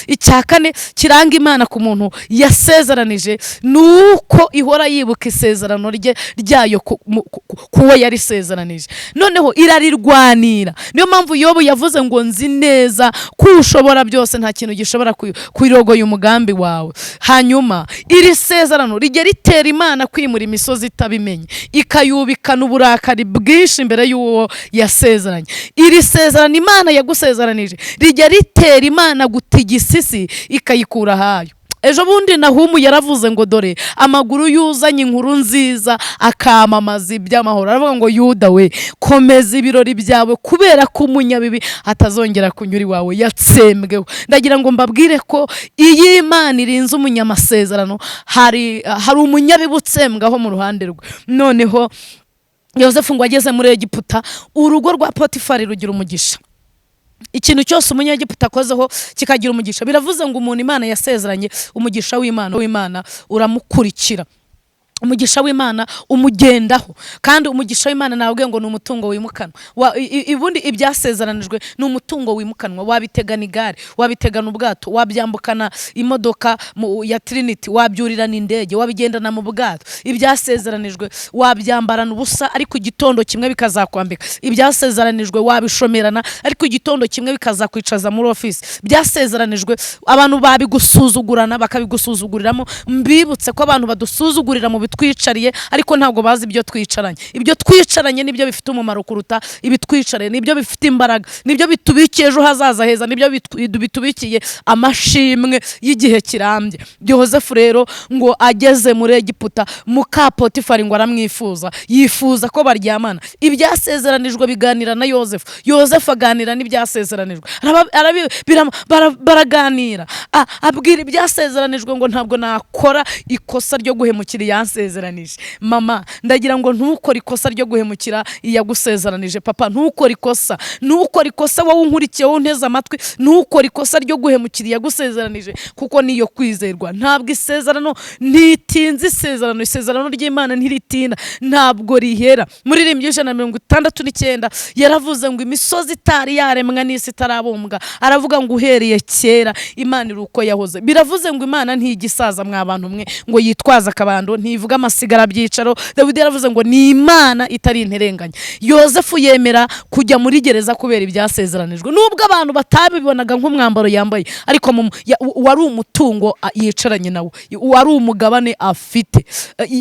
Icya kane kiranga Imana ku muntu yasezeranije, nuko ihora yibuka isezerano ryayo kuwo yari sezeranije, noneho irarirwanira. Niyo mpamvu Yobu yavuze ngo nzi neza ko ushobora byose, nta kintu gishobora kuyirogoya umugambi wawe. Hanyuma iri sezerano rijya ritera Imana kwimura imisozi itabimenye, ikayubikana uburakari bwinshi imbere y'uwo yasezeranye. Iri sezerano Imana yagusezeranije rijya ritera Imana gutigisa isi ikayikura hayo. Ejo bundi Nahumu yaravuze ngo dore amaguru yuzanye inkuru nziza akamamaza iby'amahoro. Aravuga ngo Yuda we, komeza ibirori byawe kubera ko umunyabibi atazongera kunyura iwawe yatsembweho. Ndagira ngo mbabwire ko iyi Imana irinze umunyamasezerano, hari umunyabibi utsembwaho mu ruhande rwe. Noneho Yosefu ngo ageze muri Egiputa, urugo rwa Potifari rugira umugisha. Ikintu cyose umunyegiputa akozeho kikagira umugisha. Biravuze ngo umuntu Imana yasezeranye, umugisha w'Imana uramukurikira. Umugisha w'Imana umugendaho, kandi umugisha w'Imana nawe ngo ni umutungo wimukanwa. Ibundi ibyasezeranijwe ni umutungo wimukanwa. Wabitegana igare, wabitegana ubwato, wabyambukana imodoka ya Trinity, wabyurirana indege, wabigendana mu bwato. Ibyasezeranijwe wabyambarana ubusa ariko igitondo kimwe bikazakwambika. Ibyasezeranijwe wabishomerana ariko igitondo kimwe bikazakwicaza muri office. Byasezeranijwe abantu babigusuzugurana bakabigusuzuguriramo. Mbibutse ko abantu badusuzugurira mu bitwicariye ariko ntabwo bazi ibyo twicaranye. Ibyo twicaranye nibyo bifite umumaro kuruta ibitwicariye, nibyo bifite imbaraga, nibyo bitubikiye ejo hazaza heza, nibyo bitubikiye amashimwe y'igihe kirambye. Yosefu rero ngo ageze muri Egiputa, muka Potifari ngo aramwifuza, yifuza ko baryamana. Ibyasezeranijwe biganira na Yosefu, Yosefu aganira n'ibyasezeranijwe. Baraganira, abwira ibyasezeranijwe ngo ntabwo nakora ikosa ryo guhemukira yagusezeranije. Mama, ndagira ngo ntukore ikosa ryo guhemukira iyagusezeranije. Papa, ntukore ikosa wowe unkurikiye, wowe unteze amatwi, ntukore ikosa ryo guhemukira iyagusezeranije, kuko niyo kwizerwa. Ntabwo isezerano ntitinze, isezerano ry'Imana ntiritinda, ntabwo rihera. Muririmbyi 169 yaravuze ngo imisozi itari yaremwa n'isi itarabumbwa, aravuga ngo uhereye kera Imana iri uko yahoze. Biravuze ngo Imana ntigisaza mwa bantu mwe ngo yitwaza akabando, ntivuga amasigara byicaro. Dawidi yaravuze ngo ni Imana itari interenganya. Yozefu yemera kujya muri gereza kubera ibyasezeranijwe, nubwo abantu batabibonaga nk'umwambaro yambaye, ariko wari umutungo yicaranye nawo, wari umugabane afite,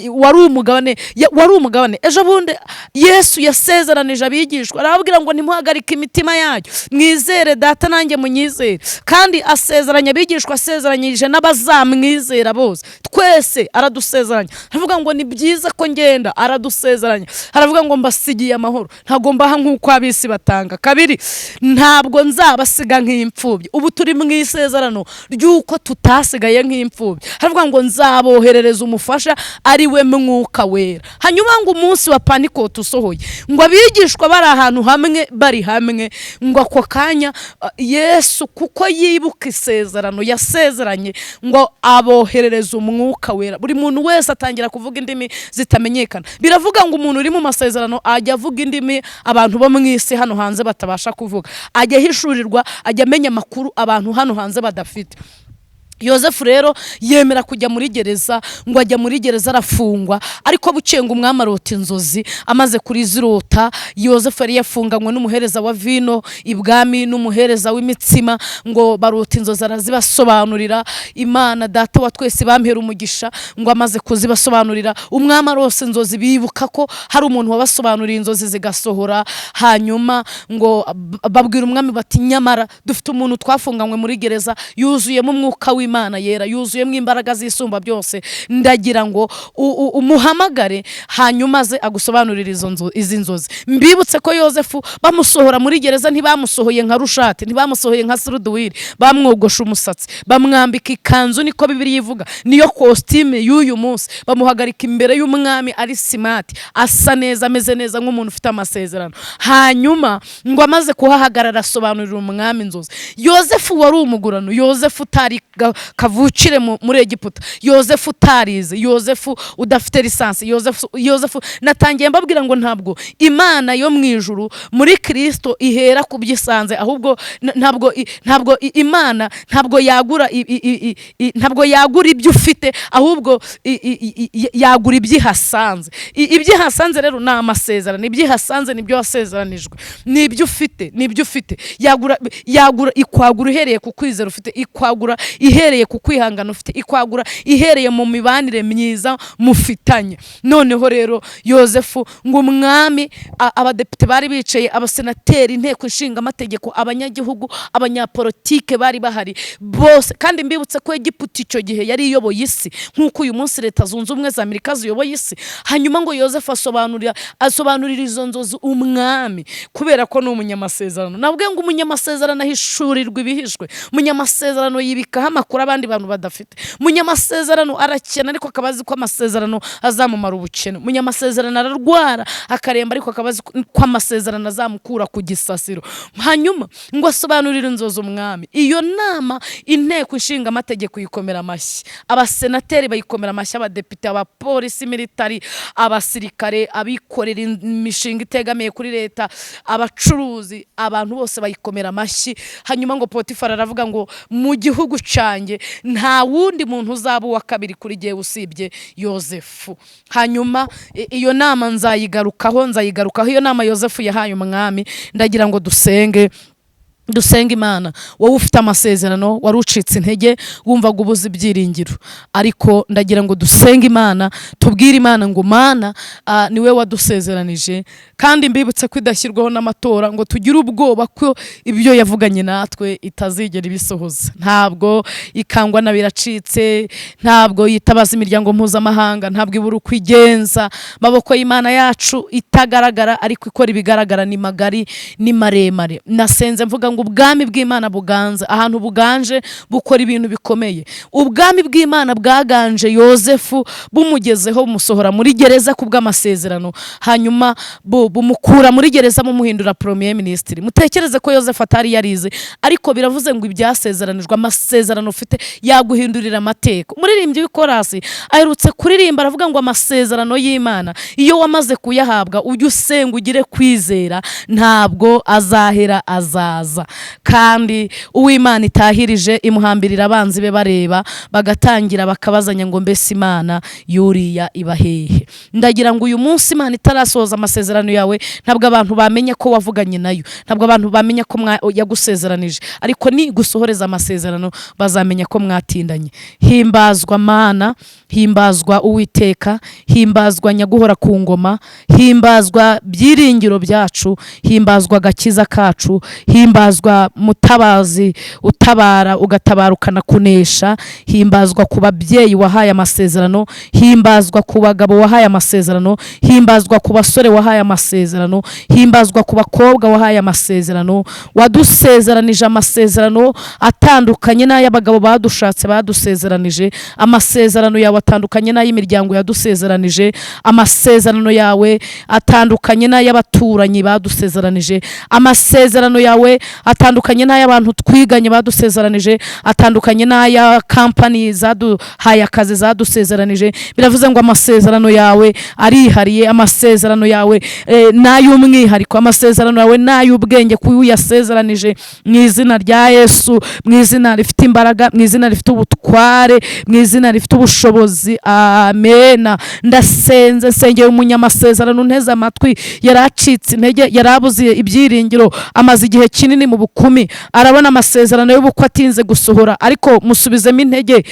wari umugabane. Ejo bundi Yesu yasezeranije abigishwa, arababwira ngo ntimuhagarike imitima yanyu, mwizere Data nanjye munyizere. Kandi asezeranya abigishwa, asezeranyije n'abazamwizera bose. Twese aradusezeranya, aravuga ngo ni byiza ko ngenda, aradusezeranya, aravuga ngo mbasigiye amahoro, ntabwo mbaha nk'uko abisi batanga. Kabiri, ntabwo nzabasiga nk'imfubyi. Ubu turi mu isezerano ry'uko tutasigaye nk'imfubyi, aravuga ngo nzaboherereza umufasha, ari we Mwuka Wera. Hanyuma ngo umunsi wa Pantekote usohoye, ngo abigishwa bari ahantu hamwe, bari hamwe, ngo ako kanya Yesu kuko yibuka isezerano yasezeranye, ngo aboherereza Umwuka Wera. Buri muntu wese atangira kuvuga indimi zitamenyekana. Biravuga ngo umuntu uri mu masezerano ajya avuga indimi abantu bo mu isi hano hanze batabasha kuvuga, ajya ahishurirwa, ajya amenya amakuru abantu hano hanze badafite. Yozefu rero yemera kujya muri gereza, ngo ajya muri gereza arafungwa, ariko bucenga umwami arota inzozi. Amaze kurizirota, Yozefu yari yafunganywe n'umuhereza wa vino ibwami n'umuhereza w'imitsima, ngo barota inzozi arazibasobanurira. Imana Data wa twese bampera umugisha, ngo amaze kuzibasobanurira, umwami arose inzozi, bibuka ko hari umuntu wabasobanuriye inzozi zigasohora. Hanyuma ngo babwira umwami bati nyamara dufite umuntu twafunganywe muri gereza, yuzuyemo umwuka w'Imana yera, yuzuyemo imbaraga zisumba byose, ndagira ngo umuhamagare hanyuma aze agusobanurira izi nzozi. Mbibutse ko Yozefu bamusohora muri gereza ntibamusohoye nka rushati, ntibamusohoye nka suruduwiri, bamwogosha umusatsi, bamwambika ikanzu, niko Bibiliya ivuga, niyo costume y'uyu munsi. Bamuhagarika imbere y'umwami ari simati, asa neza, ameze neza nk'umuntu ufite amasezerano. Hanyuma ngo amaze kuhahagarara asobanurira umwami inzozi. Yozefu wari umugurano, Yozefu utari kavukire muri Egiputa, Yozefu utarize, Yozefu udafite lisansi, Yozefu natangiye mbabwira ngo ntabwo Imana yo mu ijuru muri Kristo ihera ku byisanze, ahubwo ntabwo Imana ntabwo yagura ibyo ufite, ahubwo yagura ibyihasanze. Ibyihasanze rero ni amasezerano, ibyihasanze nibyo wasezeranijwe, nibyo ufite, yagura ikwagura ihereye ku kwizera ufite, ikwagura ihereye ku kwihangana ufite, ikwagura ihereye mu mibanire myiza mufitanye. Noneho rero Yozefu ngo umwami, abadepite bari bicaye, abasenateri, inteko ishinga amategeko, abanyagihugu, abanyapolitike bari bahari bose. Kandi mbibutse ko Egiputa icyo gihe yari iyoboye isi nk'uko uyu munsi Leta Zunze Ubumwe za Amerika ziyoboye isi. Hanyuma ngo Yozefu asobanurira izo nzozi umwami, kubera ko ni umunyamasezerano. Nabwo ngo umunyamasezerano ahishurirwa ibihishwe, umunyamasezerano yibikaho amakuru abandi bantu badafite. Munyamasezerano arakena ariko akabazi ko amasezerano azamumara ubukene. Munyamasezerano ararwara akaremba ariko akabazi ko amasezerano azamukura ku gisasiro. Hanyuma ngo asobanurire inzozi umwami. Iyo nama inteko ishinga amategeko yikomera amashyi, abasenateri bayikomera amashyi, abadepite, abapolisi, militari, abasirikare, abikorera imishinga itegamiye kuri leta, abacuruzi, abantu bose bayikomera amashyi. Hanyuma ngo Potifari aravuga ngo mu gihugu cyanjye nta wundi muntu uzaba uwa kabiri kuri jye usibye Yozefu. Hanyuma iyo nama nzayigarukaho. Iyo nama Yozefu yahaye umwami. Ndagira ngo dusenge Imana. Wowe ufite amasezerano, wari ucitse intege, wumvaga ubuze ibyiringiro, ariko ndagira ngo dusenge Imana, tubwire Imana ngo Mana, niwe wadusezeranije. Kandi mbibutse ko idashyirwaho n'amatora ngo tugire ubwoba ko ibyo yavuganye natwe itazigera ibisohoza. Ntabwo ikangwa na biracitse, ntabwo yitabaza imiryango mpuzamahanga, ntabwo ibura uko igenza. Maboko y'Imana yacu itagaragara ariko ikora ibigaragara ni magari, ni maremare. Nasenze mvuga ngo ubwami bw'Imana buganze. Ahantu buganje bukora ibintu bikomeye. Ubwami bw'Imana bwaganje Yozefu, bumugezeho bumusohora muri gereza kubw'amasezerano, hanyuma bumukura muri gereza mumuhindura premier ministre. Mutekereze ko Yozefu atari yarize, ariko biravuze ngo ibyasezeranijwe, amasezerano ufite yaguhindurira amateka. Umuririmbyi w'ikorasi aherutse kuririmba aravuga ngo amasezerano y'Imana iyo wamaze kuyahabwa ujye usenga ugire kwizera, ntabwo azahera, azaza. Kandi uw'Imana itahirije imuhambirira abanzi be bareba, bagatangira bakabazanya ngo mbese Imana yuriya ibahehe. Ndagira ngo uyu munsi Imana itarasohoza amasezerano yawe, ntabwo abantu bamenye ko wavuganye nayo, ntabwo abantu bamenye ko yagusezeranije, ariko ni gusohoreza amasezerano bazamenya ko mwatindanye. Himbazwa Mana, himbazwa Uwiteka, himbazwa nyaguhora ku ngoma, himbazwa byiringiro byacu, himbazwa gakiza kacu, himbazwa mutabazi utabara ugatabara ukanakunesha, himbazwa ku babyeyi wahaye amasezerano, himbazwa ku bagabo wahaye amasezerano, himbazwa ku basore wahaye amasezerano, himbazwa ku bakobwa wahaye amasezerano. Wadusezeranije amasezerano atandukanye n'ay'abagabo badushatse badusezeranije, amasezerano yawe atandukanye n'ay'imiryango yadusezeranije, amasezerano yawe atandukanye n'ay'abaturanyi badusezeranije, amasezerano yawe atandukanye n'ay'abantu twiganye badusezeranije, atandukanye n'aya company zaduhaye akazi zadusezeranije. Biravuze ngo amasezerano yawe arihariye, amasezerano yawe n'ay'umwihariko, amasezerano yawe n'ay'ubwenge kuko yasezeranije mu izina rya Yesu, mu izina rifite imbaraga, mu izina rifite ubutware, mu izina rifite ubushobozi. Amen. Ndasenze sengeye umunyamasezerano nteze amatwi, yaracitse intege, yarabuze ibyiringiro, amaze igihe kinini mu bukumi, arabona amasezerano y'ubukwe atinze gusohora, ariko musubizemo intege.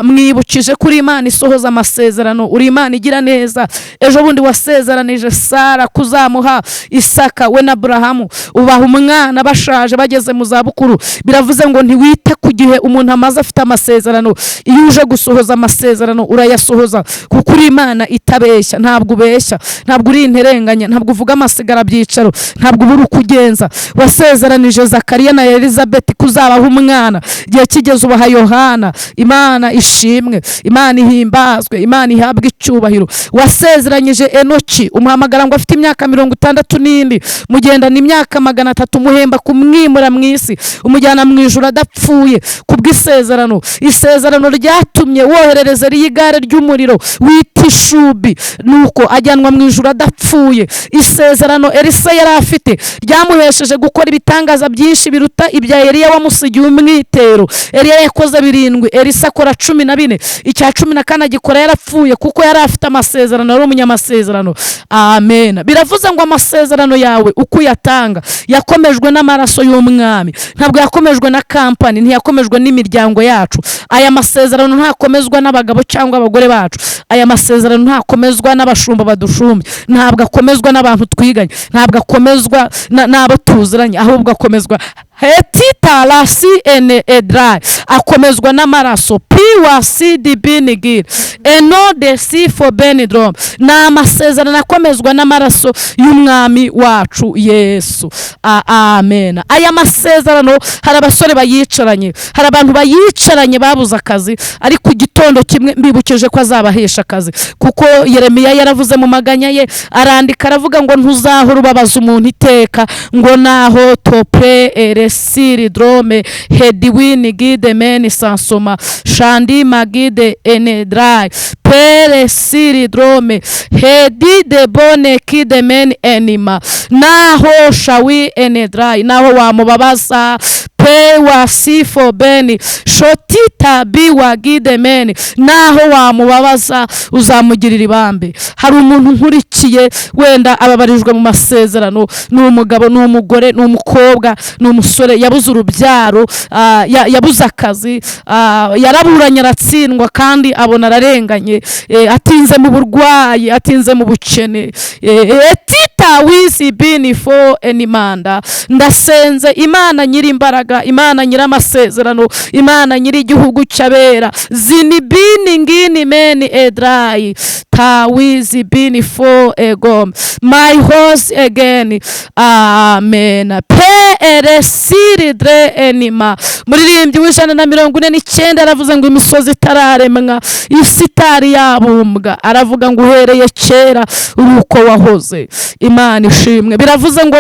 Mwibukije kuri Imana isohoza amasezerano, uri Imana igira neza. Ejo bundi wasezeranije Sara kuzamuha Isaka, we na Abrahamu ubaha umwana bashaje bageze mu zabukuru. Biravuze ngo ntiwite ku gihe umuntu amaze afite amasezerano, iyo uje gusohoza amasezerano urayasohoza, kuko uri Imana itabeshya, ntabwo ubeshya, ntabwo uri interenganya, ntabwo uvuga amasigara byicaro, ntabwo ubura ukugenza. Wasezeranije Zakariya na Elizabeth kuzabaha umwana, igihe kigeze ubaha Yohana. Imana ishimwe, Imana ihimbazwe, Imana ihabwe icyubahiro. Wasezeranyije Enoki umuhamagara ngo afite imyaka 67, mugendana imyaka 300, muhemba kumwimura mu isi, umujyana mu ijuru adapfuye kubw'isezerano. Isezerano ryatumye woherereza igare ry'umuriro wita Ishubi, nuko ajyanwa mu ijuru adapfuye. Isezerano Elisa yari afite ryamuhesheje gukora ibitangaza byinshi biruta ibya Eliya wamusigiye umwitero. Eliya yakoze 7, Elisa akora 14, icya 14 agikora yarapfuye, kuko yari afite amasezerano, ari umunyamasezerano. Amen. Biravuze ngo amasezerano yawe uko uyatanga yakomejwe n'amaraso y'umwami, ntabwo yakomejwe na company, ntiyakomejwe n'imiryango yacu. Aya masezerano ntakomezwa n'abagabo cyangwa abagore bacu, aya masezerano ntakomezwa n'abashumba badushumbye, ntabwo akomezwa n'abantu twiganye, ntabwo akomezwa n'abo tuziranye, ahubwo akomezwa hetita lasi ene edrai, akomezwa n'amaraso piwa sidi binigir eno de sifo benidrom. Na amasezerano akomezwa n'amaraso y'umwami wacu Yesu. Amen. Aya masezerano hari abasore bayicaranye, hari abantu bayicaranye babuze akazi, ariko igitondo kimwe mbibukije ko azabahesha akazi, kuko Yeremiya yaravuze mu maganya ye, arandika aravuga ngo ntuzahora ubabaza umuntu iteka, ngo naho tope eresiri drome hediwini gide meni sansoma shandi magide enedrai pere siri drome hedi de bone kide meni enima, naho shawi enedrai, naho wamubabaza pewa sifo beni shotita biwa gide meni, naho wamubabaza uzamugirira ibambe. Hari umuntu nkurikiye wenda ababarijwe mu masezerano, ni umugabo, ni umugore, ni umukobwa, ni umusore, yabuze urubyaro, yabuze akazi, yaraburanye aratsindwa kandi abona ararenganye, atinze mu burwayi, atinze mu bukene, tita wisi bini fo enimanda. Ndasenze Imana nyiri imbaraga, Imana nyiri amasezerano, Imana nyiri igihugu cy'abera, zini bini ngini meni edrai tawiz been for ego my horse again. Amen. Peresidre enima. Muririmbyi w'ijana na 49 aravuze ngo imisozi itararemwa, isi itari yabumbwa, aravuga ngo uhereye kera uri uko wahoze. Imana ishimwe. Biravuze ngo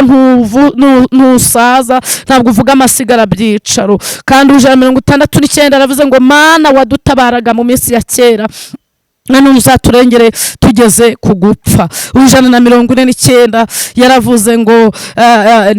ntusaza, ntabwo uvuga amasigara byicaro. Kandi ijana na 69 aravuze ngo Mana wadutabaraga mu minsi ya kera, none uzaturengere tugeze ku gupfa. Ijana na 49 yaravuze ngo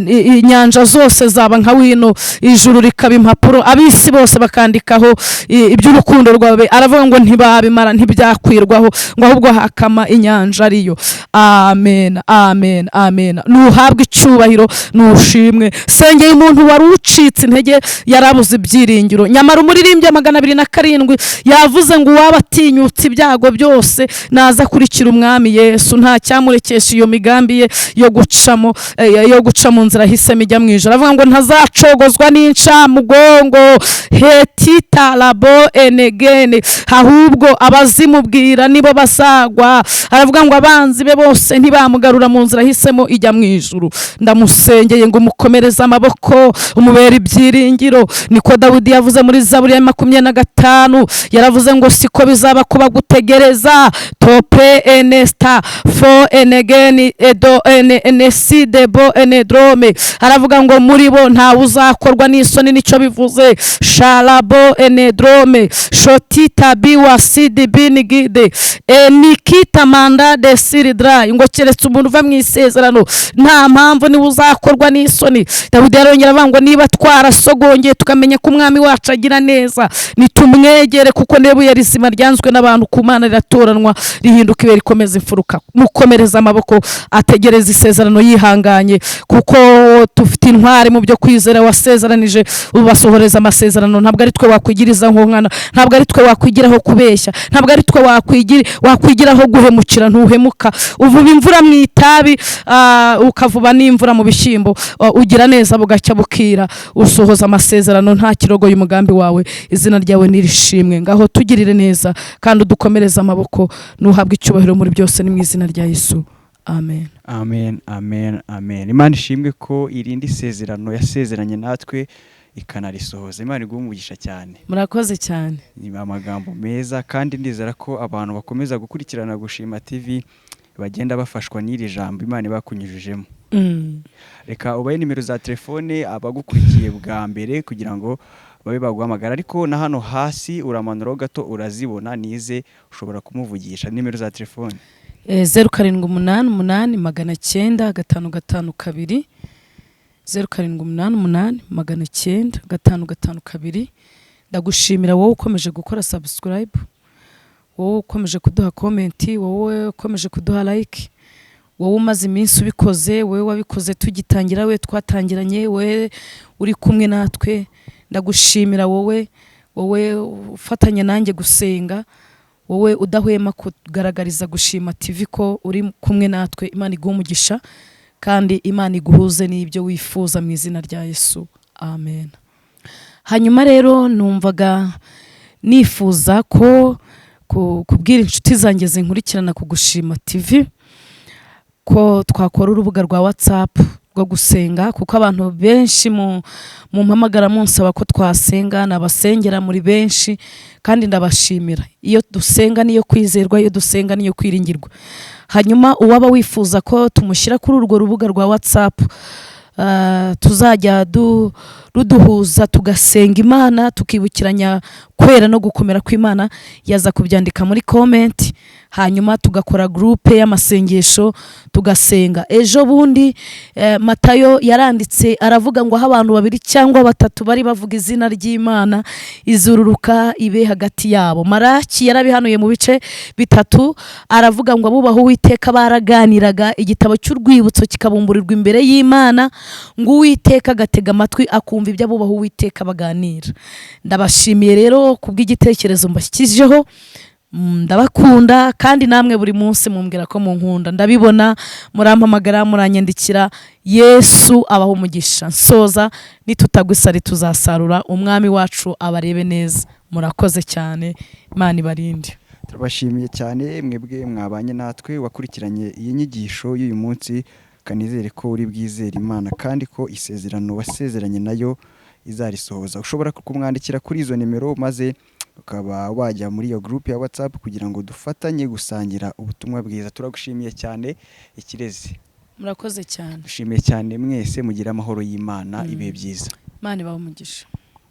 inyanja zose zaba nka wino, ijuru rikaba impapuro, abisi bose bakandikaho iby'urukundo rwawe. Aravuga ngo ntibabimara, ntibyakwirwaho, ngo ahubwo hakama inyanja ariyo. Amen, amen, amen. Nuhabwe icyubahiro, nushimwe. Sengeye umuntu wari ucitse intege, yarabuze ibyiringiro, nyamara umuririmbyi 207 yavuze ngo uwabatinyutse ibyago byose naza kurikira umwami Yesu, nta cyamurekesha iyo migambi ye yo guca mu nzira hisemo ijya mu ijuru. Aravuga ngo ntazacogozwa n'incamugongo hetita labo enegene, ahubwo abazimubwira nibo basagwa. Aravuga ngo abanzi be bose ntibamugarura mu nzira hisemo ijya mu ijuru. Ndamusengeye ngo umukomereze amaboko, umubera ibyiringiro. Niko Dawidi yavuze muri Zaburi ya 25, yaravuze ngo siko bizaba kuba gutegereza tope enesta fo enegeni edo eneside bo enedrome. Aravuga ngo muri bo nta uzakorwa n'isoni, nicyo bivuze. Shalabo enedrome shotita biwa sidi binigide nikita manda de siridra. Ngo keretse umuntu uva mu isezerano nta mpamvu ni uzakorwa n'isoni. Dawidi yarongera avuga ngo niba twarasogongeye tukamenya ko umwami wacu agira neza, nitumwegere kuko nebuye rizima ryanzwe n'abantu ku Mana riratoranwa rihinduka ibe rikomeza imfuruka. Mukomereza amaboko, ategereza isezerano yihanganye, kuko tufite intwari mu byo kwizera wasezeranije ubasohoreza amasezerano. Ntabwo ari twe wakwigiriza nk'umwana, ntabwo ari twe wakwigiraho kubeshya, ntabwo ari twe wakwigiraho guhemukira. Ntuhemuka. Uvuba imvura mu itabi, ukavuba n'imvura mu bishyimbo, ugira neza bugacya bukira, usohoza amasezerano nta kirogoye umugambi wawe. Izina ryawe nirishimwe. Ngaho tugirire neza kandi udukomereza amaboko, nuhabwe icyubahiro muri byose, ni mu izina rya Yesu. Amen. Amen, amen, amen. Imana ishimwe ko irindi sezerano yasezeranye natwe ikanarisohoza. Imana iguhe umugisha cyane. Murakoze cyane. Ni amagambo meza, kandi ndizera ko abantu bakomeza gukurikirana Gushima TV bagenda bafashwa n'iri jambo Imana bakunyujujemo. Reka ubaye nimero za telefone abagukurikiye bwa mbere kugira ngo babe baguhamagara, ariko na hano hasi uramanuraho gato urazibona, nize ushobora kumuvugisha. Nimero za telefone 0788 552 Ndagushimira wowe ukomeje gukora subscribe, wowe ukomeje kuduha comment, wowe ukomeje kuduha like, wowe umaze iminsi ubikoze, wowe wabikoze tugitangira, we twatangiranye, we uri kumwe natwe. Ndagushimira wowe ufatanya nanjye gusenga, wowe udahwema kugaragariza Gushima TV ko uri kumwe natwe. Imana iguhe umugisha kandi Imana iguhuze n'ibyo wifuza mu izina rya Yesu. Amen. Hanyuma rero numvaga nifuza ko kubwira inshuti zanjye zinkurikirana ku Gushima TV ko twakora urubuga rwa WhatsApp rwo gusenga, kuko abantu benshi mu mpamagara munsaba ko twasenga, nabasengera muri benshi kandi ndabashimira. Iyo dusenga niyo kwizerwa, iyo dusenga niyo kwiringirwa. Hanyuma uwaba wifuza ko tumushyira kuri urwo rubuga rwa WhatsApp, tuzajya ruduhuza tugasenga Imana, tukibukiranya kwera no gukomera kw'Imana, yaza kubyandika muri comment, hanyuma tugakora groupe y'amasengesho tugasenga. Ejo bundi Matayo yaranditse aravuga ngo aho abantu 2 cyangwa 3 bari bavuga izina ry'Imana, izururuka ibe hagati yabo. Maraki yarabihanuye mu bice 3, aravuga ngo abubaho Uwiteka baraganiraga, igitabo cy'urwibutso kikabumburirwa imbere y'Imana, ngo Uwiteka agatega amatwi akumva ibyo abubaho Uwiteka baganira. Ndabashimiye rero kubw'igitekerezo mbashyikijeho. Ndabakunda kandi namwe buri munsi mumbwira ko munkunda, ndabibona, murampamagara, muranyandikira. Yesu abaho umugisha. Nsoza, nitutagusari tuzasarura, umwami wacu abarebe neza. Murakoze cyane, Imana ibarinde. turabashimiye cyane mwebwe mwabanye natwe wakurikiranye iyi nyigisho y'uyu munsi, kanizere ko uri bwizere Imana kandi ko isezerano wasezeranye nayo izarisohoza. Ushobora kumwandikira kuri izo nimero maze ukaba wajya muri iyo group ya WhatsApp kugira ngo dufatanye gusangira ubutumwa bwiza. Turagushimiye cyane Ikirezi. murakoze cyane. Dushimiye cyane mwese, mugira amahoro y'Imana, ibihe byiza. Imana ibahe umugisha.